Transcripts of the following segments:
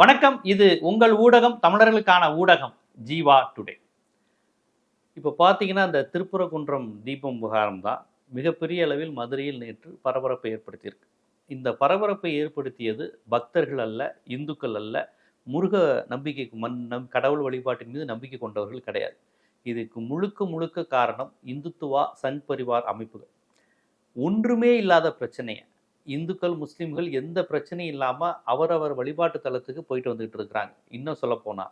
வணக்கம். இது உங்கள் ஊடகம், தமிழர்களுக்கான ஊடகம் ஜீவா டுடே. இப்போ பார்த்தீங்கன்னா, இந்த திருப்பரங்குன்றம் தீபம் விவகாரம் தான் மிகப்பெரிய அளவில் மதுரையில் நேற்று பரபரப்பை ஏற்படுத்தியிருக்கு. இந்த பரபரப்பை ஏற்படுத்தியது பக்தர்கள் அல்ல, இந்துக்கள் அல்ல, முருக நம்பிக்கைக்கு கடவுள் வழிபாட்டின் மீது நம்பிக்கை கொண்டவர்கள் கிடையாது. இதுக்கு முழுக்க முழுக்க காரணம் இந்துத்துவா, சங் பரிவார் அமைப்புகள். ஒன்றுமே இல்லாத பிரச்சனையை இந்துக்கள், முஸ்லீம்கள் எந்த பிரச்சனையும் இல்லாமல் அவரவர் வழிபாட்டு தலத்துக்கு போயிட்டு வந்துகிட்டு இருக்கிறாங்க. இன்னும் சொல்லப்போனால்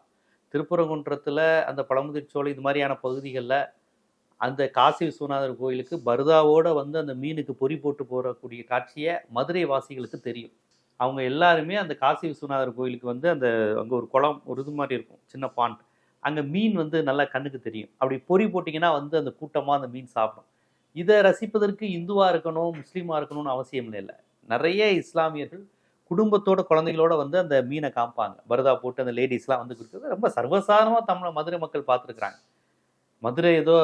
திருப்பரங்குன்றத்தில் அந்த பழமுதிர்ச்சோலை இது மாதிரியான பகுதிகளில் அந்த காசி விஸ்வநாதர் கோயிலுக்கு பர்தாவோடு வந்து அந்த மீனுக்கு பொறி போட்டு போகக்கூடிய காட்சியை மதுரை வாசிகளுக்கு தெரியும். அவங்க எல்லாருமே அந்த காசி விஸ்வநாதர் கோயிலுக்கு வந்து அந்த அங்கே ஒரு குளம் ஒரு இது மாதிரி இருக்கும், சின்ன பாண்ட், அங்கே மீன் வந்து நல்லா கண்ணுக்கு தெரியும். அப்படி பொறி போட்டிங்கன்னா வந்து அந்த கூட்டமாக அந்த மீன் சாப்பிடும். இதை ரசிப்பதற்கு இந்துவாக இருக்கணும், முஸ்லீமாக இருக்கணும்னு அவசியம் இல்லை. நிறைய இஸ்லாமியர்கள் குடும்பத்தோட குழந்தைகளோட வந்து அந்த மீனை காமிப்பாங்க. பரதா போட்டு அந்த லேடிஸ்லாம் வந்து கொடுக்குறது ரொம்ப சர்வசாதாரணமாக மதுரை மக்கள் பார்த்துருக்குறாங்க. மதுரை ஏதோ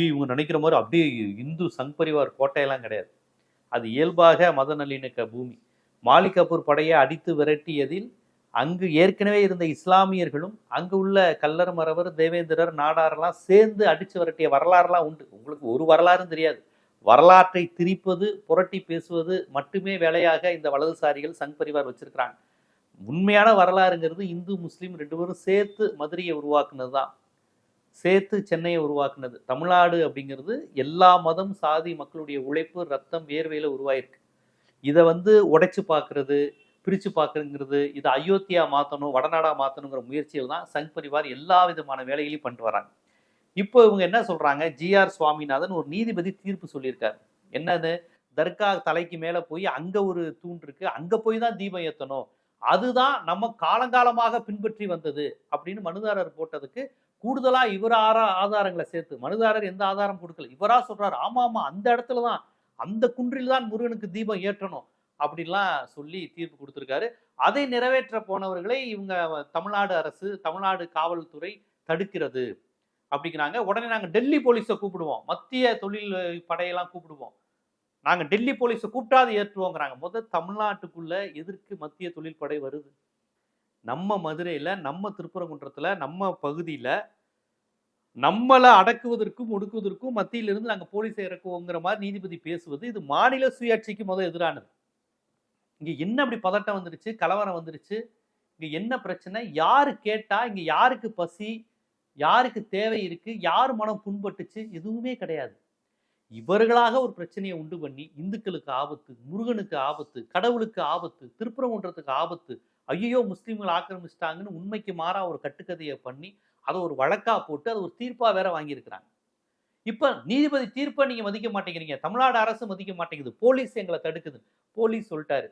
இவங்க நினைக்கிற மாதிரி அப்படியே இந்து சங் பரிவார் கோட்டையெல்லாம் கிடையாது. அது இயல்பாக மத நல்லிணக்க பூமி. மாலிக் கபூர் படையை அடித்து விரட்டியதில் அங்கு ஏற்கனவே இருந்த இஸ்லாமியர்களும் அங்கு உள்ள கல்லர், மறவர், தேவேந்திரர், நாடாரெல்லாம் சேர்ந்து அடித்து விரட்டிய வரலாறுலாம் உண்டு. உங்களுக்கு ஒரு வரலாறும் தெரியாது. வரலாற்றை திரிப்பது, புரட்டி பேசுவது மட்டுமே வேலையாக இந்த வலதுசாரிகள் சங் பரிவார் வச்சிருக்கிறாங்க. உண்மையான வரலாறுங்கிறது இந்து முஸ்லீம் ரெண்டு பேரும் சேர்த்து மதுரையை உருவாக்குனது தான், சேர்த்து சென்னையை உருவாக்குனது. தமிழ்நாடு அப்படிங்கிறது எல்லா மதம், சாதி, மக்களுடைய உழைப்பு, ரத்தம், வேர்வையில் உருவாயிருக்கு. இதை வந்து உடைச்சு பார்க்கறது, பிரித்து பார்க்குறங்கிறது, இதை அயோத்தியா மாற்றணும், வடநாடாக மாற்றணுங்கிற முயற்சியில் தான் சங் பரிவார் எல்லா விதமான வேலைகளையும் பண்ணிட்டு வராங்க. இப்போ இவங்க என்ன சொல்கிறாங்க, ஜிஆர் சுவாமிநாதன் ஒரு நீதிபதி தீர்ப்பு சொல்லியிருக்காரு. என்னது, தர்கா தலைக்கு மேலே போய் அங்கே ஒரு தூண் இருக்குது, அங்கே போய் தான் தீபம் ஏற்றணும், அதுதான் நம்ம காலங்காலமாக பின்பற்றி வந்தது அப்படின்னு மனுதாரர் போட்டதுக்கு கூடுதலாக இவர் ஆதாரங்களை சேர்த்து, மனுதாரர் எந்த ஆதாரம் கொடுக்கல, இவரா சொல்கிறார், ஆமாம் ஆமாம் அந்த இடத்துல தான், அந்த குன்றில் தான் முருகனுக்கு தீபம் ஏற்றணும் அப்படின்லாம் சொல்லி தீர்ப்பு கொடுத்துருக்காரு. அதை நிறைவேற்ற போனவர்களை இவங்க தமிழ்நாடு அரசு, தமிழ்நாடு காவல்துறை தடுக்கிறது அப்படிங்கிறாங்க. உடனே நாங்கள் டெல்லி போலீஸை கூப்பிடுவோம், மத்திய தொழில் படையெல்லாம் கூப்பிடுவோம், நாங்கள் டெல்லி போலீஸை கூப்பிட்டாது ஏற்றுவோங்கிறாங்க. முதல் தமிழ்நாட்டுக்குள்ள எதற்கு மத்திய தொழில் படை வருது? நம்ம மதுரையில், நம்ம திருப்பரங்குன்றத்தில், நம்ம பகுதியில் நம்மளை அடக்குவதற்கும் ஒடுக்குவதற்கும் மத்தியிலிருந்து நாங்கள் போலீஸை இறக்குவோங்கிற மாதிரி நீதிபதி பேசுவது இது மாநில சுயாட்சிக்கு முதல் எதிரானது. இங்கே என்ன அப்படி பதட்டம் வந்துருச்சு, கலவரம் வந்துருச்சு, இங்கே என்ன பிரச்சனை, யாரு கேட்டா, இங்கே யாருக்கு பசி, யாருக்கு தேவை இருக்கு, யார் மனம் புண்பட்டுச்சு, எதுவுமே கிடையாது. இவர்களாக ஒரு பிரச்சனையை உண்டு பண்ணி இந்துக்களுக்கு ஆபத்து, முருகனுக்கு ஆபத்து, கடவுளுக்கு ஆபத்து, திருப்பரங்குன்றத்துக்கு ஆபத்து, ஐயோ முஸ்லீம்கள் ஆக்கிரமிச்சிட்டாங்கன்னு உண்மைக்கு மாறா ஒரு கட்டுக்கதையை பண்ணி அதை ஒரு வழக்கா போட்டு அதை ஒரு தீர்ப்பா வேற வாங்கியிருக்கிறாங்க. இப்ப நீதிபதி தீர்ப்பை நீங்க மதிக்க மாட்டேங்கிறீங்க, தமிழ்நாடு அரசு மதிக்க மாட்டேங்குது, போலீஸ் எங்களை தடுக்குது. போலீஸ் சொல்லிட்டாரு,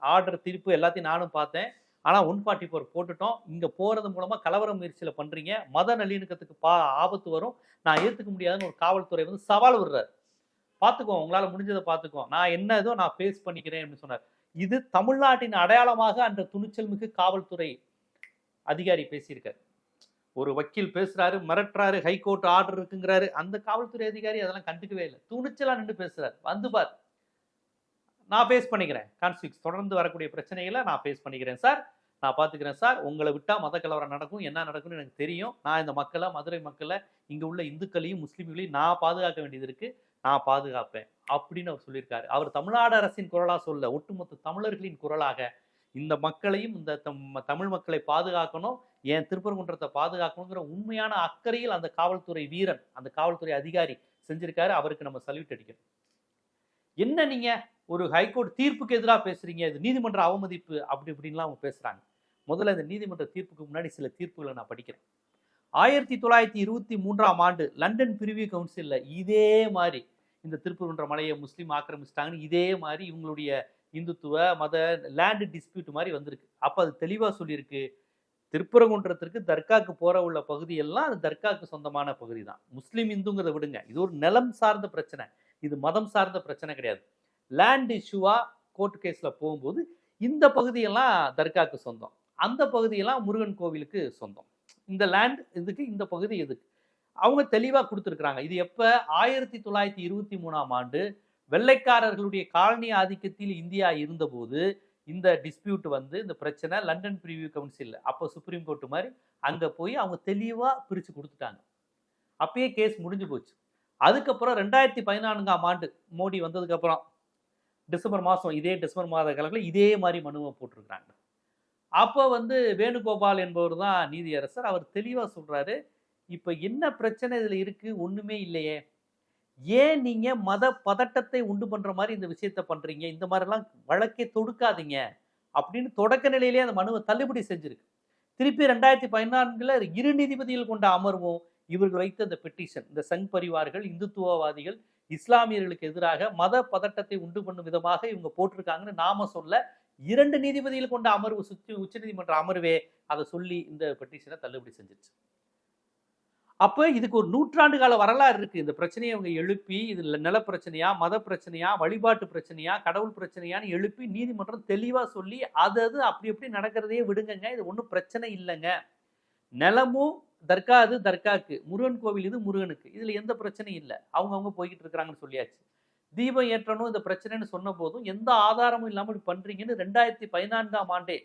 ஆர்டர் தீர்ப்பு எல்லாத்தையும் நானும் பார்த்தேன், ஆனால் 144 போட்டுட்டோம், இங்கே போகிறது மூலமாக கலவர முயற்சியில் பண்ணுறீங்க, மத நல்லிணக்கத்துக்கு ஆபத்து வரும், நான் ஏற்றுக்க முடியாதுன்னு ஒரு காவல்துறை வந்து சவால் விடுறாரு. பார்த்துக்கோ, உங்களால் முடிஞ்சதை பார்த்துக்கோ, நான் என்ன ஏதோ நான் ஃபேஸ் பண்ணிக்கிறேன் அப்படின்னு சொன்னார். இது தமிழ்நாட்டின் அடையாளமாக அந்த துணிச்சல் மிகு காவல்துறை அதிகாரி பேசியிருக்காரு. ஒரு வக்கீல் பேசுறாரு, மிரட்டுறாரு, ஹைகோர்ட் ஆர்டர் இருக்குங்கிறாரு, அந்த காவல்துறை அதிகாரி அதெல்லாம் கண்டுக்கவே இல்லை, துணிச்சலா நின்று பேசுறாரு. வந்து பார், நான் ஃபேஸ் பண்ணிக்கிறேன், கான்ஃப்ளிக்ஸ் தொடர்ந்து வரக்கூடிய பிரச்சனைகளை நான் ஃபேஸ் பண்ணிக்கிறேன் சார், நான் பார்த்துக்கிறேன் சார், உங்களை விட்டால் மத கலவரம் நடக்கும், என்ன நடக்கும்னு எனக்கு தெரியும், நான் இந்த மக்களை, மதுரை மக்களை, இங்கே உள்ள இந்துக்களையும் முஸ்லீம்களையும் நான் பாதுகாக்க வேண்டியது இருக்குது, நான் பாதுகாப்பேன் அப்படின்னு அவர் சொல்லியிருக்காரு. அவர் தமிழ்நாடு அரசின் குரலாக சொல்ல, ஒட்டுமொத்த தமிழர்களின் குரலாக இந்த மக்களையும், இந்த தமிழ் மக்களை பாதுகாக்கணும், என் திருப்பரங்குன்றத்தை பாதுகாக்கணுங்கிற உண்மையான அக்கறையில் அந்த காவல்துறை வீரன், அந்த காவல்துறை அதிகாரி செஞ்சிருக்காரு. அவருக்கு நம்ம சல்யூட் அடிக்கணும். என்ன நீங்க ஒரு ஹைகோர்ட் தீர்ப்புக்கு எதிராக பேசுறீங்க, இது நீதிமன்ற அவமதிப்பு அப்படி இப்படின்லாம் அவங்க பேசுறாங்க. முதல்ல இந்த நீதிமன்ற தீர்ப்புக்கு முன்னாடி சில தீர்ப்புகளை நான் படிக்கிறேன். 1923ஆம் ஆண்டு லண்டன் பிரிவியூ கவுன்சிலில் இதே மாதிரி இந்த திருப்பரங்குன்ற மலையை முஸ்லீம் ஆக்கிரமிச்சிட்டாங்கன்னு இதே மாதிரி இவங்களுடைய இந்துத்துவ மத லேண்ட் டிஸ்பியூட் மாதிரி வந்திருக்கு. அப்போ அது தெளிவாக சொல்லியிருக்கு, திருப்பரங்குன்றத்திற்கு தர்காக்கு போற உள்ள பகுதியெல்லாம் அது தர்காக்கு சொந்தமான பகுதி தான். முஸ்லீம் இந்துங்கிறத விடுங்க, இது ஒரு நிலம் சார்ந்த பிரச்சனை, இது மதம் சார்ந்த பிரச்சனை கிடையாது. லேண்ட் இஷ்யூவா கோர்ட் கேஸ்ல போகும்போது இந்த பகுதியெல்லாம் தர்காக்கு சொந்தம், அந்த பகுதியெல்லாம் முருகன் கோவிலுக்கு சொந்தம், இந்த லேண்ட் இதுக்கு, இந்த பகுதி எதுக்கு, அவங்க தெளிவா கொடுத்துருக்குறாங்க. இது எப்ப 1923ஆம் ஆண்டு வெள்ளைக்காரர்களுடைய காலனி ஆதிக்கத்தில் இந்தியா இருந்தபோது இந்த டிஸ்பியூட் வந்து இந்த பிரச்சனை லண்டன் பிரிவியூ கவுன்சில் அப்போ சுப்ரீம் கோர்ட் மாதிரி அங்கே போய் அவங்க தெளிவாக பிரித்து கொடுத்துட்டாங்க. அப்பயே கேஸ் முடிஞ்சு போச்சு. அதுக்கப்புறம் 2014ஆம் ஆண்டு மோடி வந்ததுக்கப்புறம் டிசம்பர் மாதம் இதே டிசம்பர் மாத காலத்தில் இதே மாதிரி மனுவை போட்டிருக்கிறாங்க. அப்போ வந்து வேணுகோபால் என்பவர் தான் நீதியரசர். அவர் தெளிவாக சொல்கிறாரு, இப்போ என்ன பிரச்சனை இதில் இருக்குது, ஒன்றுமே இல்லையே, ஏன் நீங்கள் மத பதட்டத்தை உண்டு பண்ணுற மாதிரி இந்த விஷயத்த பண்ணுறீங்க, இந்த மாதிரிலாம் வழக்கே தொடுக்காதீங்க அப்படின்னு தொடக்க நிலையிலே அந்த மனுவை தள்ளுபடி செஞ்சிருக்கு. திருப்பி 2014 2 நீதிபதிகள் கொண்ட அமர்வும் இவர்கள் வைத்த இந்த பெட்டிஷன், இந்த சங் பரிவார்கள், இந்துத்துவவாதிகள், இஸ்லாமியர்களுக்கு எதிராக மத பதட்டத்தை உண்டு பண்ணும் விதமாக இவங்க போட்டிருக்காங்கன்னு நாம சொல்ல 2 நீதிபதிகள் கொண்ட அமர்வு உச்சநீதிமன்ற அமர்வே அதை சொல்லி இந்த பெட்டிஷனை தள்ளுபடி செஞ்சிருச்சு. அப்போ இதுக்கு ஒரு நூற்றாண்டு கால வரலாறு இருக்கு. இந்த பிரச்சனையை அவங்க எழுப்பி இதுல நில பிரச்சனையா, மத பிரச்சனையா, வழிபாட்டு பிரச்சனையா, கடவுள் பிரச்சனையான்னு எழுப்பி நீதிமன்றம் தெளிவா சொல்லி அது அப்படி எப்படி நடக்கிறதையே விடுங்கங்க, இது ஒன்றும் பிரச்சனை இல்லைங்க, நிலமும் தர்கா அது தர்காக்கு, முருகன் கோவில் இது முருகனுக்கு, இதுல எந்த பிரச்சனையும் இல்லை, அவங்க போய்கிட்டு இருக்கிறாங்கன்னு சொல்லியாச்சு. தீபம் ஏற்றணும் இந்த பிரச்சனைன்னு சொன்ன போதும் எந்த ஆதாரமும் இல்லாமல் இப்படி பண்றீங்கன்னு 2014ஆம் ஆண்டே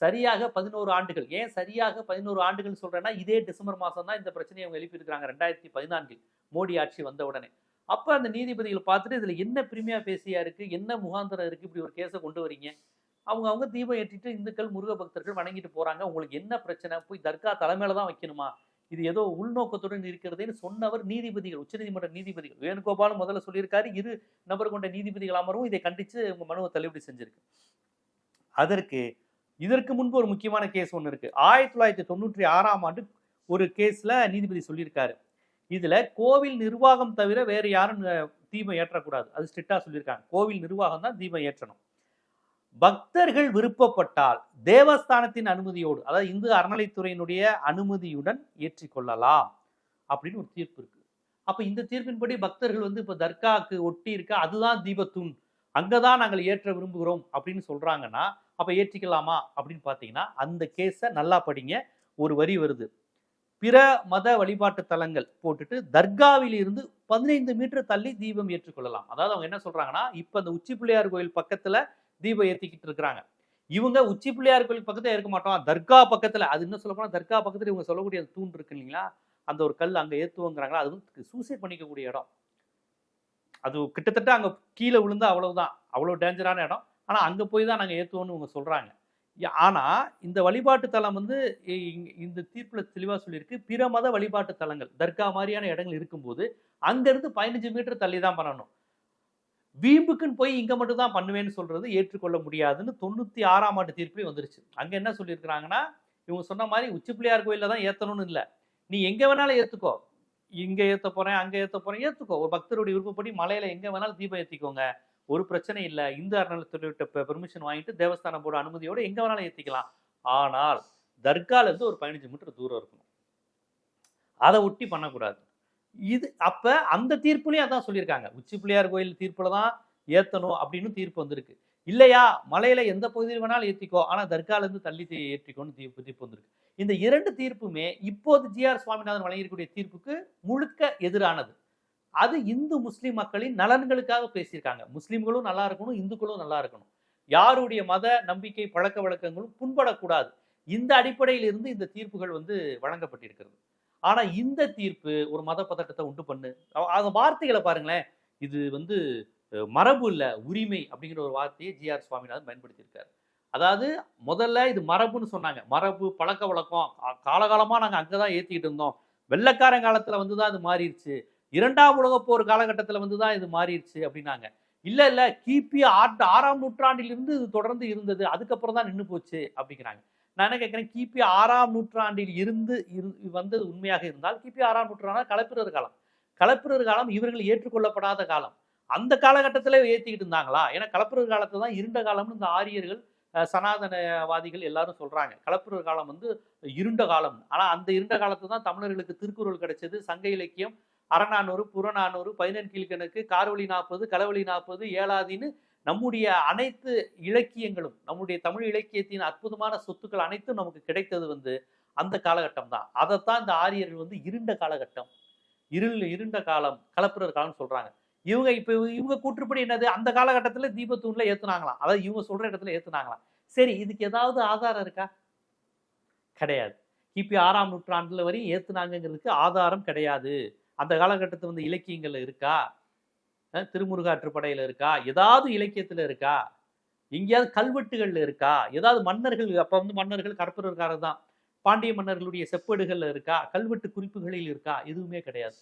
சரியாக 11 ஆண்டுகள். ஏன் சரியாக 11 ஆண்டுகள் சொல்றேன்னா, இதே டிசம்பர் மாதம் தான் இந்த பிரச்சனையை அவங்க எழுப்பியிருக்கிறாங்க 2014 மோடி ஆட்சி வந்த உடனே. அப்போ அந்த நீதிபதிகள் பார்த்துட்டு இதில் என்ன பிரிமியா பேசியா இருக்கு, என்ன முகாந்திரம் இருக்கு, இப்படி ஒரு கேஸை கொண்டு வரீங்க, அவங்க தீபம் ஏற்றிட்டு இந்துக்கள் முருக பக்தர்கள் வணங்கிட்டு போறாங்க, உங்களுக்கு என்ன பிரச்சனை, போய் தர்கா தலைமையில தான் வைக்கணுமா, இது ஏதோ உள்நோக்கத்துடன் இருக்கிறதுன்னு சொன்னவர் நீதிபதிகள், உச்சநீதிமன்ற நீதிபதிகள். வேணுகோபாலும் முதல்ல சொல்லியிருக்காரு, 2 நபர் கொண்ட நீதிபதிகள் அமர்வும் இதை கண்டித்து உங்க மனுவை தள்ளுபடி செஞ்சிருக்கு. இதற்கு முன்பு ஒரு முக்கியமான கேஸ் ஒன்று இருக்கு. 1996ஆம் ஆண்டு ஒரு கேஸ்ல நீதிபதி சொல்லியிருக்காரு, இதுல கோவில் நிர்வாகம் தவிர வேற யாரும் தீபம் ஏற்றக்கூடாது, அது ஸ்ட்ரிக்டா சொல்லியிருக்காங்க. கோவில் நிர்வாகம் தான் தீபம் ஏற்றணும். பக்தர்கள் விருப்பப்பட்டால் தேவஸ்தானத்தின் அனுமதியோடு, அதாவது இந்து அறநிலைத்துறையினுடைய அனுமதியுடன் ஏற்றிக்கொள்ளலாம் அப்படின்னு ஒரு தீர்ப்பு இருக்கு. அப்ப இந்த தீர்ப்பின்படி பக்தர்கள் வந்து இப்ப தர்காக்கு ஒட்டி இருக்க அதுதான் தீபத்தூண், அங்கதான் நாங்கள் ஏற்ற விரும்புகிறோம் அப்படின்னு சொல்றாங்கன்னா அப்ப ஏற்றிக்கலாமா அப்படின்னு பாத்தீங்கன்னா, அந்த கேஸை நல்லா படிங்க. ஒரு வரி வருது, பிற மத வழிபாட்டு தலங்கள் போட்டுட்டு தர்காவில் இருந்து 15 மீட்டர் தள்ளி தீபம் ஏற்றுக்கொள்ளலாம். அதாவது அவங்க என்ன சொல்றாங்கன்னா, இப்ப அந்த உச்சி பிள்ளையார் கோயில் பக்கத்துல தீபம் ஏற்றிக்கிட்டு இருக்கிறாங்க, இவங்க உச்சி பிள்ளையார் கோயில் பக்கத்துல இருக்க மாட்டோம், தர்கா பக்கத்துல, அது இன்னும் சொல்ல போனா தர்கா பக்கத்துல இவங்க சொல்லக்கூடிய தூண் இருக்கு இல்லைங்களா, அந்த ஒரு கல் அங்க ஏத்துவோங்கிறாங்களா, அது வந்து சூசைட் பண்ணிக்கக்கூடிய இடம், அது கிட்டத்தட்ட அங்க கீழே விழுந்தா அவ்வளவுதான், அவ்வளவு டேஞ்சரான இடம். ஆனா அங்க போய் தான் நாங்க ஏத்துவோம்னு இவங்க சொல்றாங்க. ஆனா இந்த வழிபாட்டு தலம் வந்து இந்த தீர்ப்புல தெளிவா சொல்லியிருக்கு, பிற மத வழிபாட்டு தலங்கள் தர்கா மாதிரியான இடங்கள் இருக்கும்போது அங்க இருந்து 15 மீட்டர் தள்ளி தான் பண்ணணும். வீம்புக்குன்னு போய் இங்க மட்டும் தான் பண்ணுவேன்னு சொல்றது ஏற்றுக்கொள்ள முடியாதுன்னு 96ஆம் ஆண்டு தீர்ப்புலேயே வந்துருச்சு. அங்க என்ன சொல்லியிருக்கிறாங்கன்னா, இவங்க சொன்ன மாதிரி உச்சி பிள்ளையார் கோயில்ல தான் ஏத்தணும்னு இல்லை, நீ எங்க வேணாலும் ஏத்துக்கோ, இங்க ஏத்த போறேன் அங்க ஏத்த போறேன் ஏத்துக்கோ, ஒரு பக்தருடைய விருப்பப்படி மலையில எங்க வேணாலும் தீபம் ஏத்திக்கோங்க, ஒரு பிரச்சனை இல்லை, இந்து அறநிலையத்துறையிட்ட பெர்மிஷன் வாங்கிட்டு தேவஸ்தானம் போர்டு அனுமதியோட எங்க வேணாலும் ஏத்திக்கலாம். ஆனால் தர்கால இருந்து ஒரு 15 மீட்டர் தூரம் இருக்கணும், அதை ஒட்டி பண்ணக்கூடாது. இது அப்ப அந்த தீர்ப்புலயும் அதான் சொல்லியிருக்காங்க, உச்சி பிள்ளையார் கோயில் தீர்ப்புல தான் ஏத்தணும் அப்படின்னு தீர்ப்பு வந்திருக்கு. இல்லையா மலையில எந்த பகுதியில் வேணாலும் ஏத்திக்கோ, ஆனா தர்கால இருந்து தள்ளி ஏற்றிக்கோன்னு தீர்ப்பு வந்திருக்கு. இந்த 2 தீர்ப்புமே இப்போது GR சுவாமிநாதன் வழங்கியிருக்கக்கூடிய தீர்ப்புக்கு முழுக்க எதிரானது. அது இந்து முஸ்லிம் மக்களின் நலன்களுக்காக பேசியிருக்காங்க. முஸ்லிம்களும் நல்லா இருக்கணும், இந்துக்களும் நல்லா இருக்கணும், யாருடைய மத நம்பிக்கை பழக்க வழக்கங்களும் புண்படக்கூடாது, இந்த அடிப்படையில் இருந்து இந்த தீர்ப்புகள் வந்து வழங்கப்பட்டிருக்கிறது. ஆனா இந்த தீர்ப்பு ஒரு மத பதட்டத்தை உண்டு பண்ணு, அந்த வார்த்தைகளை பாருங்களேன், இது வந்து மரபு இல்ல உரிமை அப்படிங்கிற ஒரு வார்த்தையை GR சுவாமிநாதன் பயன்படுத்தியிருக்காரு. அதாவது முதல்ல இது மரபுன்னு சொன்னாங்க, மரபு பழக்க வழக்கம் காலகாலமா நாங்க அங்கதான் ஏத்திக்கிட்டு இருந்தோம், வெள்ளக்காரன் காலத்துல வந்துதான் இது மாறிடுச்சு, 2ஆம் உலகப் போர் காலகட்டத்தில் வந்து தான் இது மாறிடுச்சு அப்படின்னாங்க. இல்ல கிபி 6ஆம் நூற்றாண்டிலிருந்து இது தொடர்ந்து இருந்தது, அதுக்கப்புறம் தான் நின்று போச்சு அப்படிங்கிறாங்க. நான் என்ன கேட்கிறேன், கிபி 6ஆம் நூற்றாண்டில் இருந்து வந்தது உண்மையாக இருந்தால் கிபி 6ஆம் நூற்றாண்டு கலப்பிரர் காலம் இவர்கள் ஏற்றுக்கொள்ளப்படாத காலம், அந்த காலகட்டத்தில் ஏற்றிக்கிட்டு இருந்தாங்களா? ஏன்னா கலப்பிரர் காலத்தை தான் இருண்ட காலம்னு இந்த ஆரியர்கள் சனாதனவாதிகள் எல்லாரும் சொல்றாங்க. கலப்பிரர் காலம் வந்து இருண்ட காலம். ஆனா அந்த இருண்ட காலத்தை தான் தமிழர்களுக்கு திருக்குறள் கிடைச்சது, சங்க இலக்கியம், அறநானூறு, புறநானூறு, 14 கீழ்கணக்கு, கார்வழி 40, களவழி 40, ஏழாதின்னு நம்முடைய அனைத்து இலக்கியங்களும், நம்முடைய தமிழ் இலக்கியத்தின் அற்புதமான சொத்துக்கள் அனைத்தும் நமக்கு கிடைத்தது வந்து அந்த காலகட்டம் தான். அதைத்தான் இந்த ஆரியர்கள் வந்து இருண்ட காலகட்டம், இருண்ட காலம், கலப்பிரர் காலம் சொல்றாங்க. இவங்க கூற்றுப்படி என்னது, அந்த காலகட்டத்துல தீபத்தூண்ல ஏத்துனாங்களாம். அதாவது இவங்க சொல்ற இடத்துல ஏத்துனாங்களாம். சரி, இதுக்கு ஏதாவது ஆதாரம் இருக்கா? கிடையாது. கிபி 6ஆம் நூற்றாண்டுல வரையும் ஏத்துனாங்கங்கிறதுக்கு ஆதாரம் கிடையாது. அந்த காலகட்டத்துல வந்து இலக்கியங்கள்ல இருக்கா? திருமுருகாற்றுப்படையில இருக்கா? ஏதாவது இலக்கியத்துல இருக்கா? எங்கேயாவது கல்வெட்டுகள்ல இருக்கா? ஏதாவது மன்னர்கள், அப்ப வந்து மன்னர்கள் கற்புரர்காரர் தான். பாண்டிய மன்னர்களுடைய செப்பேடுகள்ல இருக்கா? கல்வெட்டு குறிப்புகளில் இருக்கா? எதுவுமே கிடையாது.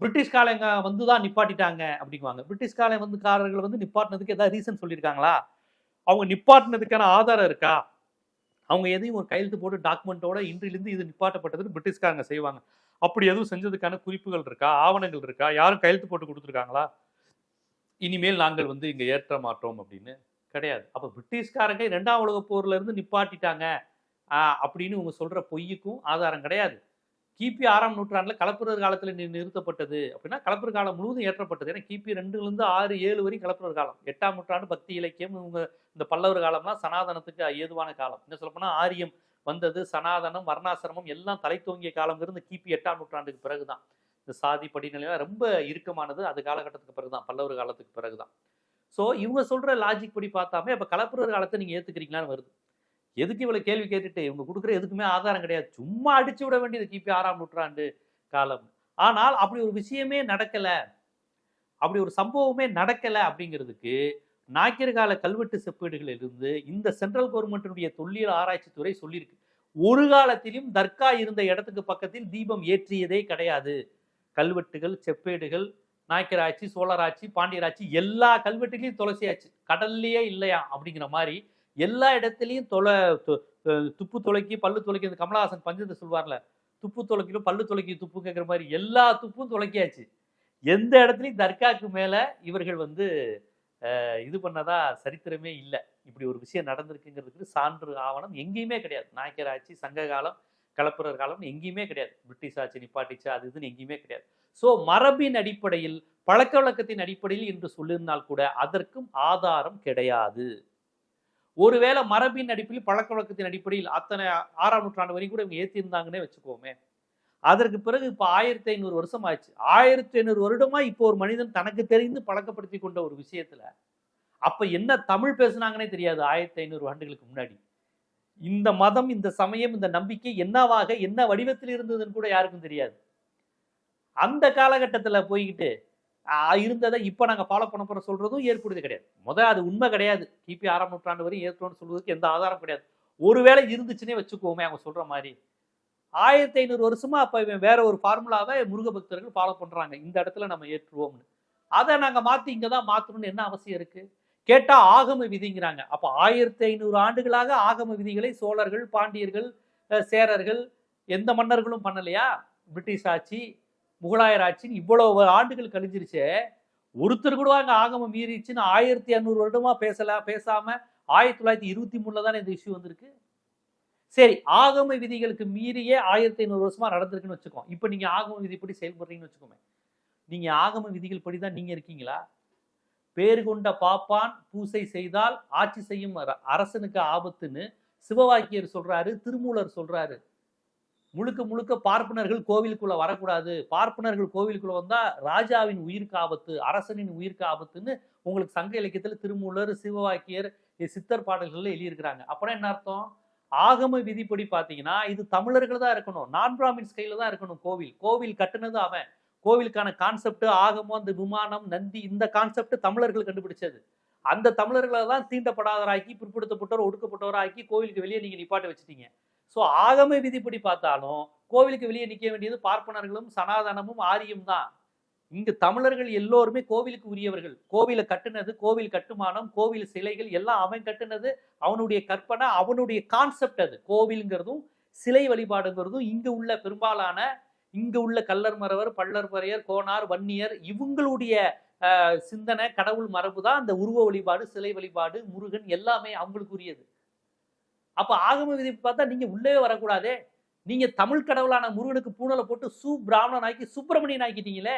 பிரிட்டிஷ்காரங்க வந்து தான் நிப்பாட்டிட்டாங்க அப்படிங்குவாங்க. பிரிட்டிஷ்காரங்க வந்து காரர்கள் வந்து நிப்பாட்டினதுக்கு ஏதாவது ரீசன் சொல்லியிருக்காங்களா? அவங்க நிப்பாட்டினதுக்கான ஆதாரம் இருக்கா? அவங்க எதையும் ஒரு கையெழுத்து போட்டு டாக்குமெண்டோட இன்றிலிருந்து இது நிப்பாட்டப்பட்டதுன்னு பிரிட்டிஷ்காரங்க செய்வாங்க. அப்படி எதுவும் செஞ்சதுக்கான குறிப்புகள் இருக்கா? ஆவணங்கள் இருக்கா? யாரும் கையெழுத்து போட்டு கொடுத்துருக்காங்களா? இனிமேல் நாங்கள் வந்து இங்க ஏற்ற மாட்டோம் அப்படின்னு கிடையாது. அப்ப பிரிட்டிஷ்காரங்க 2ஆம் உலகப் போர்ல இருந்து நிப்பாட்டிட்டாங்க அப்படின்னு இவங்க சொல்ற பொய்யுக்கும் ஆதாரம் கிடையாது. கிபி 6ஆம் நூற்றாண்டுல கலப்பிரர் காலத்துல நிறுத்தப்பட்டது அப்படின்னா கலப்பிரர் காலம் முழுவதும் ஏற்றப்பட்டது. ஏன்னா கிபி 2லிருந்து 6, 7 வரையும் கலப்பிரர் காலம். 8ஆம் நூற்றாண்டு பக்தி இலக்கியம், இவங்க இந்த பல்லவர் காலம்லாம் சனாதனத்துக்கு ஏதுவான காலம். என்ன சொல்லப்போனா ஆரியம் வந்தது, சனாதனம், வர்ணாசிரமம் எல்லாம் தலை தோங்கிய காலங்கிறது கிபி 8ஆம் நூற்றாண்டுக்கு பிறகுதான். இந்த சாதி படிநிலையெல்லாம் ரொம்ப இறுக்கமானது அது காலகட்டத்துக்கு பிறகுதான், பல்லவர் காலத்துக்கு பிறகுதான். ஸோ இவங்க சொல்ற லாஜிக் படி பார்த்தாமே அப்ப கலப்பிரர் காலத்தை நீங்க ஏத்துக்கிறீங்களான்னு வருது. எதுக்கு இவ்வளவு கேள்வி கேட்டுட்டு இவங்க கொடுக்குற எதுக்குமே ஆதாரம் கிடையாது. சும்மா அடிச்சு விட வேண்டியது கிபி 6ஆம் நூற்றாண்டு காலம். ஆனால் அப்படி ஒரு விஷயமே நடக்கல, அப்படி ஒரு சம்பவமே நடக்கல அப்படிங்கிறதுக்கு நாயக்கர் கால கல்வெட்டு செப்பேடுகளில் இருந்து இந்த சென்ட்ரல் கவர்மெண்ட்டினுடைய தொல்லியல் ஆராய்ச்சி துறை சொல்லியிருக்கு. ஒரு காலத்திலும் தர்கா இருந்த இடத்துக்கு பக்கத்தில் தீபம் ஏற்றியதே கிடையாது. கல்வெட்டுகள், செப்பேடுகள், நாயக்கர் ஆட்சி, சோழர் ஆட்சி, பாண்டியர் ஆட்சி எல்லா கல்வெட்டுகளையும் தொலைச்சியாச்சு. கடல்லையே இல்லையா அப்படிங்கிற மாதிரி எல்லா இடத்துலையும் துப்பு துளைக்கி பல்லு துளைக்கி, இந்த கமலஹாசன் பஞ்சத்தை சொல்வார்ல, துப்பு துளைக்கணும் பல்லு துளைக்கி துப்பு கேட்குற மாதிரி எல்லா துப்பும் துளைக்கியாச்சு. எந்த இடத்துலையும் தர்காக்கு மேல இவர்கள் வந்து இது பண்ணதா சரித்திரமே இல்லை. இப்படி ஒரு விஷயம் நடந்திருக்குங்கிறதுக்கு சான்று ஆவணம் எங்கேயுமே கிடையாது. நாயக்கர் ஆட்சி, சங்க காலம், கலப்புரர் காலம் எங்கேயுமே கிடையாது. பிரிட்டிஷ் ஆட்சி நிப்பாட்டிச்சு அது இதுன்னு எங்கேயுமே கிடையாது. ஸோ மரபின் அடிப்படையில், பழக்க வழக்கத்தின் அடிப்படையில் என்று சொல்லியிருந்தால் கூட அதற்கும் ஆதாரம் கிடையாது. ஒருவேளை மரபின் அடிப்படையில், பழக்க வழக்கத்தின் அடிப்படையில் அத்தனை 6ஆம் நூற்றாண்டு வரைக்கும் கூட இவங்க ஏற்றிருந்தாங்கன்னே வச்சுக்கோமே. அதற்கு பிறகு இப்ப 1500 வருஷம் ஆச்சு. 1500 வருடமா இப்போ ஒரு மனிதன் தனக்கு தெரிந்து பழக்கப்படுத்தி கொண்ட ஒரு விஷயத்துல அப்ப என்ன தமிழ் பேசுனாங்கன்னே தெரியாது. 1500 ஆண்டுகளுக்கு முன்னாடி இந்த மதம், இந்த சமயம், இந்த நம்பிக்கை என்னவாக என்ன வடிவத்தில் இருந்ததுன்னு கூட யாருக்கும் தெரியாது. அந்த காலகட்டத்துல போய்கிட்டு இருந்ததை இப்ப நாங்க ஃபாலோ பண்ண போற சொல்றதும் ஏற்புடையது கிடையாது. அது உண்மை கிடையாது. கிபி 6ஆம் நூற்றாண்டு வரை ஏற்றோம்னு சொல்வதற்கு எந்த ஆதாரம் கிடையாது. ஒருவேளை இருந்துச்சுன்னே வச்சுக்கோமே அவங்க சொல்ற மாதிரி. 1500 வருஷமா அப்ப இவன் வேற ஒரு ஃபார்முலாவை முருக பக்தர்கள் ஃபாலோ பண்றாங்க. இந்த இடத்துல நம்ம ஏற்றுவோம்னு. அதை நாங்க மாத்தி இங்கதான் மாத்தணும்னு என்ன அவசியம் இருக்கு? கேட்டா ஆகம விதிங்கிறாங்க. அப்ப 1500 ஆண்டுகளாக ஆகம விதிகளை சோழர்கள், பாண்டியர்கள், சேரர்கள் எந்த மன்னர்களும் பண்ணலையா? பிரிட்டிஷ் ஆட்சி, முகலாயர் ஆட்சின்னு இவ்வளவு ஆண்டுகள் கழிஞ்சிருச்சே, ஒருத்தர் கூட அங்க ஆகமம் மீறிச்சுன்னு 1500 வருடமா பேசாம 1923 தானே இந்த இஷ்யூ வந்திருக்கு. சரி, ஆகம விதிகளுக்கு மீறியே 1500 வருஷமா நடந்திருக்குன்னு வச்சுக்கோம். இப்ப நீங்க ஆகம விதிப்படி செயல்படுறீங்கன்னு வச்சுக்கோங்க. நீங்க ஆகம விதிகள் படிதான் நீங்க இருக்கீங்களா? பேர் கொண்ட பாப்பான் பூசை செய்தால் ஆட்சி செய்யும் அரசனுக்கு ஆபத்துன்னு சிவவாக்கியர் சொல்றாரு, திருமூலர் சொல்றாரு. முழுக்க முழுக்க பார்ப்பனர்கள் கோவிலுக்குள்ள வரக்கூடாது, பார்ப்பனர்கள் கோவிலுக்குள்ள வந்தா ராஜாவின் உயிருக்கு ஆபத்து, அரசனின் உயிருக்கு ஆபத்துன்னு உங்களுக்கு சங்க இலக்கியத்துல திருமூலர், சிவவாக்கியர், சித்தர் பாடல்கள்ல எழுதியிருக்கிறாங்க. அப்படின்னா என்ன அர்த்தம்? ஆகம விதிப்படி பாத்தீங்கன்னா இது தமிழர்கள் தான் இருக்கணும், நான் பிராமின்ஸ் கையில தான் இருக்கணும். கோவில் கட்டுனது அவன். கோவிலுக்கான கான்செப்ட், ஆகமம், அந்த விமானம், நந்தி, இந்த கான்செப்ட் தமிழர்கள் கண்டுபிடிச்சது. அந்த தமிழர்களை தான் தீண்டப்படாதவராக்கி, பிற்படுத்தப்பட்டவர், ஒடுக்கப்பட்டவராக்கி கோவிலுக்கு வெளியே நீங்க நிப்பாட்ட வச்சுட்டீங்க. ஸோ ஆகம விதிப்படி பார்த்தாலும் கோவிலுக்கு வெளியே நிற்க வேண்டியது பார்ப்பனர்களும் சனாதனமும் ஆரியம் தான். இங்கு தமிழர்கள் எல்லோருமே கோவிலுக்கு உரியவர்கள். கோவிலை கட்டுனது, கோவில் கட்டுமானம், கோவில் சிலைகள் எல்லாம் அவன் கட்டுனது, அவனுடைய கற்பனை, அவனுடைய கான்செப்ட். அது கோவில்ங்கிறதும் சிலை வழிபாடுங்கிறதும் இங்கு உள்ள பெரும்பாலான இங்கு உள்ள கள்ளர் மறவர், பள்ளர் பறையர், கோனார், வன்னியர் இவங்களுடைய சிந்தனை, கடவுள் மரபு தான் அந்த உருவ வழிபாடு, சிலை வழிபாடு, முருகன் எல்லாமே அவங்களுக்கு உரியது. அப்ப ஆகம விதி பார்த்தா நீங்க உள்ளே வரக்கூடாதே. நீங்க தமிழ் கடவுளான முருகனுக்கு பூணலை போட்டு பிராமணன் ஆக்கி சுப்பிரமணியன் ஆக்கிட்டீங்களே.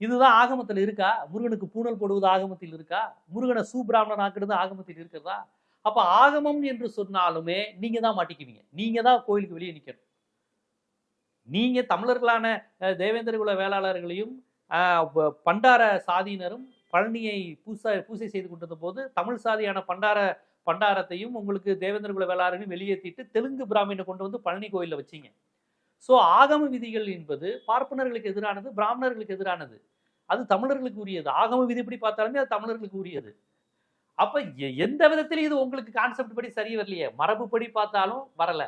இதுதான் ஆகமத்தில் இருக்கா? முருகனுக்கு பூணல் போடுவது ஆகமத்தில் இருக்கா? முருகனை பிராமணன் ஆக்குறது ஆகமத்தில் இருக்கிறதா? அப்ப ஆகமம் என்று சொன்னாலுமே நீங்க தான் மாட்டிக்குவீங்க. நீங்க தான் கோயிலுக்கு வெளியே நிக்கணும். நீங்க தமிழர்களான தேவேந்திர குல வேளாளர்களையும் பண்டார சாதியினரும் பழனியை பூசை செய்து கொண்டிருந்த போது தமிழ் சாதியான பண்டாரத்தையும் உங்களுக்கு தேவேந்திர குல வேளாரையும் வெளியேற்றிட்டு தெலுங்கு பிராமணனை கொண்டு வந்து பழனி கோயிலில் வச்சிங்க. ஸோ ஆகம விதிகள் என்பது பார்ப்பனர்களுக்கு எதிரானது, பிராமணர்களுக்கு எதிரானது. அது தமிழர்களுக்கு உரியது. ஆகம விதி எப்படி பார்த்தாலுமே அது தமிழர்களுக்கு உரியது. அப்ப எந்த விதத்திலும் இது உங்களுக்கு கான்செப்ட் படி சரி வரலையே. மரபு படி பார்த்தாலும் வரல,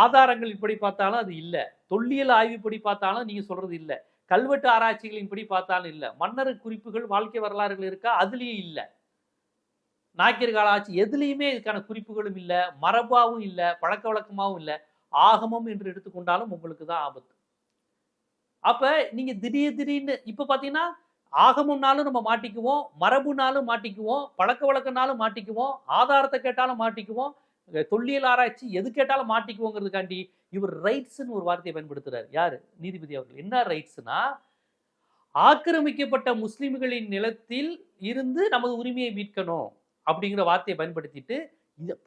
ஆதாரங்கள் இப்படி பார்த்தாலும் அது இல்லை, தொல்லியல் ஆய்வுப்படி பார்த்தாலும் நீங்க சொல்றது இல்லை, கல்வெட்டு ஆராய்ச்சிகளின் படி பார்த்தாலும் இல்லை, மன்னர் குறிப்புகள் வாழ்க்கை வரலாறுகள் இருக்கா, அதுலயும் இல்லை, நாயக்கர் கால ஆட்சி எதுலையுமே இதுக்கான குறிப்புகளும் இல்லை, மரபாவும் இல்லை, பழக்க வழக்கமாகவும் இல்லை. ஆகமம் என்று எடுத்துக்கொண்டாலும் உங்களுக்கு தான் ஆபத்து. அப்ப நீங்க திடீர்னு இப்ப பாத்தீங்கன்னா ஆகமம்னாலும் நம்ம மாட்டிக்குவோம், மரபுனாலும் மாட்டிக்குவோம், பழக்க வழக்கம்னாலும் மாட்டிக்குவோம், ஆதாரத்தை கேட்டாலும் மாட்டிக்குவோம், தொல்லியல் ஆராய்ச்சி எது கேட்டாலும் மாட்டிக்குவோங்கிறதுக்காண்டி இவர் ரைட்ஸ்ன்னு ஒரு வார்த்தையை பயன்படுத்துறாரு. யாரு? நீதிபதி அவர்கள். என்ன ரைட்ஸ்னா, ஆக்கிரமிக்கப்பட்ட முஸ்லிம்களின் நிலத்தில் இருந்து நமது உரிமையை மீட்கணும் அப்படிங்கிற வார்த்தையை பயன்படுத்திட்டு,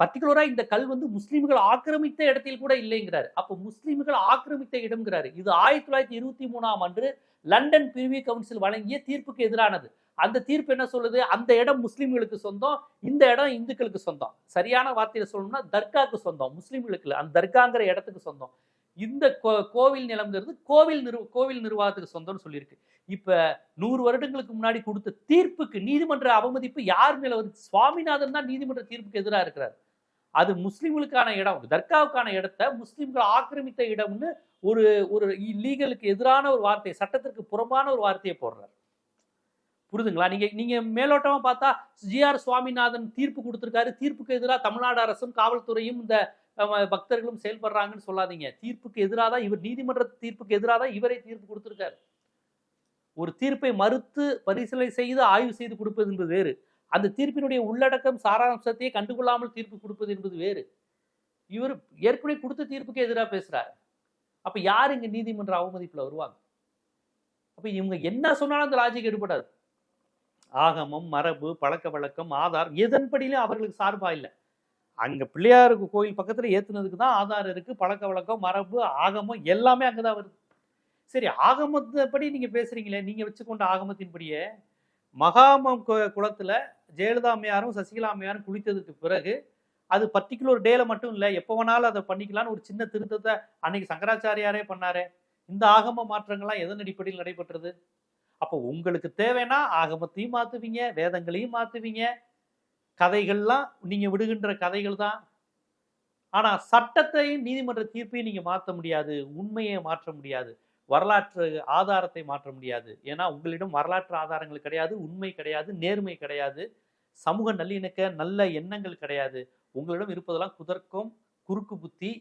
பர்டிகுலரா இந்த கல் வந்து முஸ்லிம்கள் ஆக்கிரமித்த இடத்தில் கூட இல்லைங்கிறாரு. அப்ப முஸ்லிம்கள் ஆக்கிரமித்த இடம்ங்கிறாரு. இது 1923ஆம் ஆண்டு லண்டன் பிரிவி கவுன்சில் வழங்கிய தீர்ப்புக்கு எதிரானது. அந்த தீர்ப்பு என்ன சொல்லுது? அந்த இடம் முஸ்லிம்களுக்கு சொந்தம், இந்த இடம் இந்துக்களுக்கு சொந்தம். சரியான வார்த்தையில சொல்லணும்னா தர்காக்கு சொந்தம், முஸ்லிம்களுக்கு அந்த தர்காங்கிற இடத்துக்கு சொந்தம். இந்த கோவில் நிலம்ங்கிறது கோவில் நிர்வாகத்துக்கு சொந்தம்னு சொல்லியிருக்கு. இப்ப 100 வருடங்களுக்கு முன்னாடி கொடுத்த தீர்ப்புக்கு நீதிமன்ற அவமதிப்பு யார் மேல வருது? சுவாமிநாதன் தான் நீதிமன்ற தீர்ப்புக்கு எதிராக இருக்கிறார். அது முஸ்லிம்களுக்கான இடம், தர்காவுக்கான இடத்தை முஸ்லிம்கள் ஆக்கிரமித்த இடம்னு ஒரு லீகலுக்கு எதிரான ஒரு வார்த்தை, சட்டத்திற்கு புறம்பான ஒரு வார்த்தையை போடுறார். புரிதுங்களா? நீங்க மேலோட்டமா பார்த்தா ஜி.ஆர். சுவாமிநாதன் தீர்ப்பு கொடுத்திருக்காரு, தீர்ப்புக்கு எதிராக தமிழ்நாடு அரசும் காவல்துறையும் இந்த பக்தர்களும் செயல்படுறாங்கன்னு சொல்லாதீங்க. தீர்ப்புக்கு எதிராக தான் இவர், நீதிமன்ற தீர்ப்புக்கு எதிராக தான் இவரே தீர்ப்பு கொடுத்திருக்காரு. ஒரு தீர்ப்பை மறுத்து பரிசீலனை செய்து ஆய்வு செய்து கொடுப்பது என்பது வேறு, அந்த தீர்ப்பினுடைய உள்ளடக்கம் சாராம்சத்தையே கண்டுகொள்ளாமல் தீர்ப்பு கொடுப்பது என்பது வேறு. இவர் ஏற்கனவே கொடுத்த தீர்ப்புக்கு எதிராக பேசுறாரு. அப்ப யார் இங்க நீதிமன்ற அவமதிப்புல வருவாங்க? அப்ப இவங்க என்ன சொன்னாலும் அந்த லாஜிக் எடுபடாது. ஆகமம், மரபு, பழக்க வழக்கம், ஆதாரம் எதன்படியிலும் அவர்களுக்கு சார்பா இல்லை. அங்க பிள்ளையார் கோயில் பக்கத்துல ஏத்துனதுக்கு தான் ஆதாரம் இருக்கு. பழக்க வழக்கம், மரபு, ஆகமம் எல்லாமே அங்கதான் வருது. சரி, ஆகமத்தைப்படி நீங்க பேசுறீங்களே, நீங்க வச்சுக்கொண்ட ஆகமத்தின்படியே மகாமம் குளத்துல ஜெயலலிதா அம்மையாரும் சசிகலா அம்மையாரும் குளித்ததுக்கு பிறகு அது பர்டிகுலர் டேல மட்டும் இல்லை, எப்போ வேணாலும் அதை பண்ணிக்கலாம்னு ஒரு சின்ன திருத்தத்தை அன்னைக்கு சங்கராச்சாரியாரே பண்ணாரு. இந்த ஆகம மாற்றங்கள்லாம் எதன் அடிப்படையில் நடைபெற்றது? அப்போ உங்களுக்கு தேவைன்னா ஆகமத்தையும் மாத்துவீங்க, வேதங்களையும் மாத்துவீங்க, கதைகள்லாம் நீங்க விடுகின்ற கதைகள் தான். ஆனா சட்டத்தையும் நீதிமன்ற தீர்ப்பையும் நீங்க மாற்ற முடியாது, உண்மையை மாற்ற முடியாது, வரலாற்று ஆதாரத்தை மாற்ற முடியாது. ஏன்னா உங்களிடம் வரலாற்று ஆதாரங்கள் கிடையாது, உண்மை கிடையாது, நேர்மை கிடையாது, சமூக நல்லிணக்க நல்ல எண்ணங்கள் கிடையாது. உங்களிடம் இருப்பதெல்லாம் குதர்க்கம், குறுக்கு புத்தி,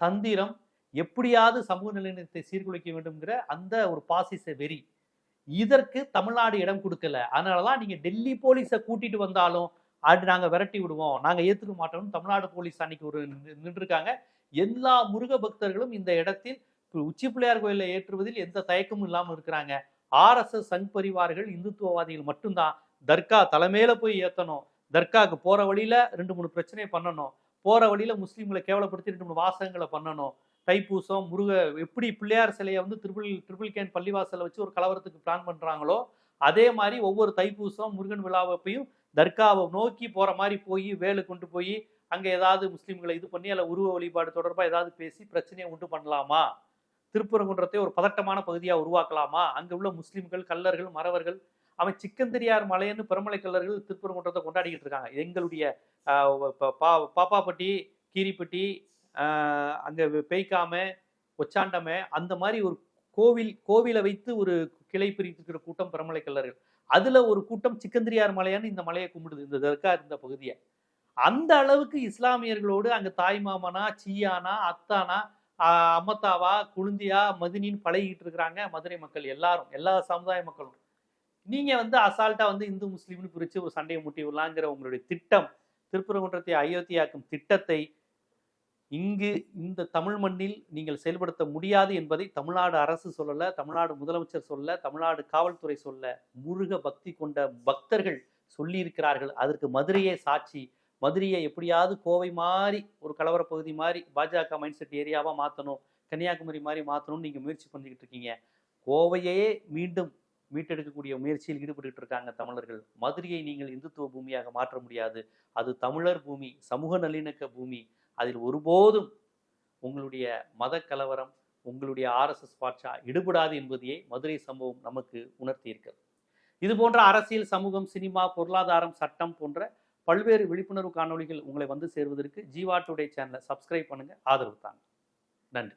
தந்திரம், எப்படியாவது சமூக நல்லிணக்கத்தை சீர்குலைக்க வேண்டும்ங்கிற அந்த ஒரு பாசிச வெறி. இதற்கு தமிழ்நாடு இடம் கொடுக்கல. அதனாலதான் நீங்க டெல்லி போலீஸை கூட்டிட்டு வந்தாலும் அது நாங்க விரட்டி விடுவோம், நாங்க ஏத்துக்க மாட்டோம்னு தமிழ்நாடு போலீஸ் அன்னைக்கு ஒரு நின்றுருக்காங்க. எல்லா முருக பக்தர்களும் இந்த இடத்தில் உச்சி பிள்ளையார் கோயிலை ஏற்றுவதில் எந்த தயக்கமும் இல்லாமல் இருக்கிறாங்க. RSS சங் பரிவார்கள் இந்துத்துவவாதிகள் மட்டும்தான் தர்கா தலைமையில போய் ஏத்தணும், தர்காவுக்கு போற வழியில 2-3 பிரச்சனையை பண்ணணும், போற வழியில முஸ்லீம்களை கேவலப்படுத்தி 2-3 வாசகங்களை பண்ணணும். தைப்பூசம், எப்படி பிள்ளையார் சிலையை வந்து ட்ரிபிள் கேன் பள்ளிவாசலை வச்சு ஒரு கலவரத்துக்கு பிளான் பண்றாங்களோ அதே மாதிரி ஒவ்வொரு தைப்பூசம் முருகன் விழாவையும் தர்காவை நோக்கி போற மாதிரி போய் வேலு கொண்டு போய் அங்க ஏதாவது முஸ்லீம்களை இது பண்ணி அல்ல உருவ வழிபாடு தொடர்பா ஏதாவது பேசி பிரச்சனையை உண்டு பண்ணலாமா, திருப்பரங்குன்றத்தை ஒரு பதட்டமான பகுதியா உருவாக்கலாமா, அங்க உள்ள முஸ்லீம்கள், கல்லர்கள், மறவர்கள், அவன் சிக்கந்தரியார் மலையன்னு பெருமலை கல்லர்கள் திருப்பரங்குன்றத்தை கொண்டாடிக்கிட்டு இருக்காங்க. எங்களுடைய பாப்பாப்பட்டி, கீரிப்பட்டி, அங்க பெய்க்காம, ஒச்சாண்டமை, அந்த மாதிரி ஒரு கோவிலை வைத்து ஒரு கிளை பிரித்திருக்கிற கூட்டம் பெருமலை கல்லர்கள். அதுல ஒரு கூட்டம் சிக்கந்தரியார் மலையான்னு இந்த மலையை கும்பிடுது, இந்த தர்கா இருந்த பகுதியை. அந்த அளவுக்கு இஸ்லாமியர்களோடு அங்க தாய்மாமனா, சீயானா, அத்தானா, அம்மத்தாவா, குழுந்தியா, மதினின்னு பழகிட்டு இருக்கிறாங்க மதுரை மக்கள் எல்லாரும், எல்லா சமுதாய மக்களும். நீங்க வந்து அசால்ட்டா வந்து இந்து முஸ்லீம்னு பிரிச்சு ஒரு சண்டையை முட்டி விடலாங்கிற உங்களுடைய திட்டம், திருப்பரங்குன்றத்தை அயோத்தியாக்கும் திட்டத்தை இங்கு இந்த தமிழ் மண்ணில் நீங்கள் செயல்படுத்த முடியாது என்பதை தமிழ்நாடு அரசு சொல்லல, தமிழ்நாடு முதலமைச்சர் சொல்ல, தமிழ்நாடு காவல்துறை சொல்ல, முருக பக்தி கொண்ட பக்தர்கள் சொல்லி இருக்கிறார்கள். அதற்கு மதுரையே சாட்சி. மதுரையை எப்படியாவது கோவை மாதிரி ஒரு கலவர பகுதி மாதிரி பாஜக மைண்ட் செட் ஏரியாவா மாற்றணும், கன்னியாகுமரி மாதிரி மாற்றணும்னு நீங்க முயற்சி பண்ணிக்கிட்டு இருக்கீங்க. கோவையே மீண்டும் மீட்டெடுக்கக்கூடிய முயற்சியில் ஈடுபட்டு இருக்காங்க தமிழர்கள். மதுரையை நீங்கள் இந்துத்துவ பூமியாக மாற்ற முடியாது. அது தமிழர் பூமி, சமூக நல்லிணக்க பூமி. அதில் ஒருபோதும் உங்களுடைய மத கலவரம், உங்களுடைய ஆர்எஸ்எஸ் பாட்சா ஈடுபடாது என்பதையே மதுரை சம்பவம் நமக்கு உணர்த்தியிருக்கிறது. இது போன்ற அரசியல், சமூகம், சினிமா, பொருளாதாரம், சட்டம் போன்ற பல்வேறு விழிப்புணர்வு காணொளிகள் உங்களை வந்து சேர்வதற்கு ஜீவா டுடே சேனலை சப்ஸ்கிரைப் பண்ணுங்க, ஆதரவு தாங்க. நன்றி.